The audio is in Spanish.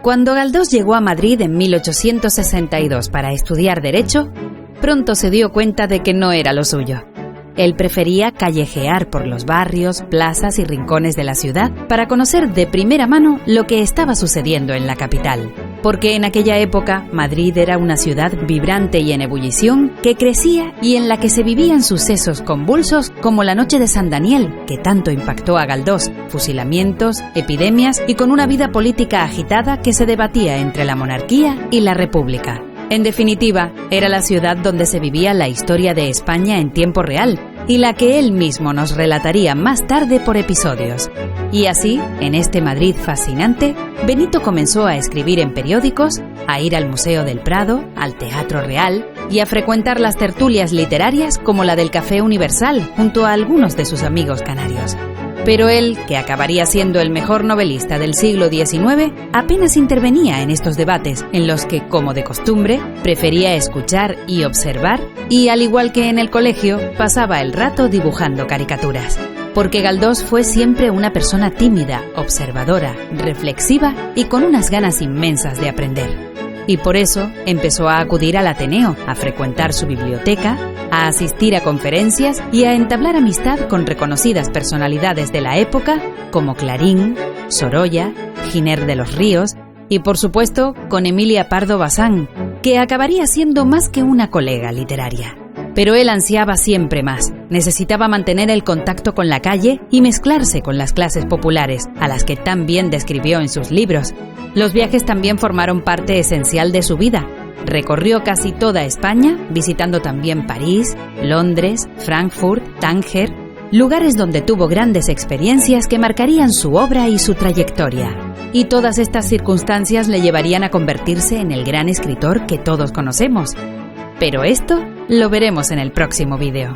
Cuando Galdós llegó a Madrid en 1862 para estudiar Derecho, pronto se dio cuenta de que no era lo suyo. Él prefería callejear por los barrios, plazas y rincones de la ciudad para conocer de primera mano lo que estaba sucediendo en la capital. Porque en aquella época Madrid era una ciudad vibrante y en ebullición que crecía y en la que se vivían sucesos convulsos como la noche de San Daniel, que tanto impactó a Galdós, fusilamientos, epidemias y con una vida política agitada que se debatía entre la monarquía y la república. En definitiva, era la ciudad donde se vivía la historia de España en tiempo real y la que él mismo nos relataría más tarde por episodios. Y así, en este Madrid fascinante, Benito comenzó a escribir en periódicos, a ir al Museo del Prado, al Teatro Real y a frecuentar las tertulias literarias como la del Café Universal junto a algunos de sus amigos canarios. Pero él, que acabaría siendo el mejor novelista del siglo XIX, apenas intervenía en estos debates, en los que, como de costumbre, prefería escuchar y observar, y al igual que en el colegio, pasaba el rato dibujando caricaturas. Porque Galdós fue siempre una persona tímida, observadora, reflexiva y con unas ganas inmensas de aprender. Y por eso empezó a acudir al Ateneo, a frecuentar su biblioteca, a asistir a conferencias y a entablar amistad con reconocidas personalidades de la época como Clarín, Sorolla, Giner de los Ríos y, por supuesto, con Emilia Pardo Bazán, que acabaría siendo más que una colega literaria. Pero él ansiaba siempre más, necesitaba mantener el contacto con la calle y mezclarse con las clases populares, a las que tan bien describió en sus libros. Los viajes también formaron parte esencial de su vida. Recorrió casi toda España, visitando también París, Londres, Frankfurt, Tánger, lugares donde tuvo grandes experiencias que marcarían su obra y su trayectoria. Y todas estas circunstancias le llevarían a convertirse en el gran escritor que todos conocemos. Pero esto lo veremos en el próximo vídeo.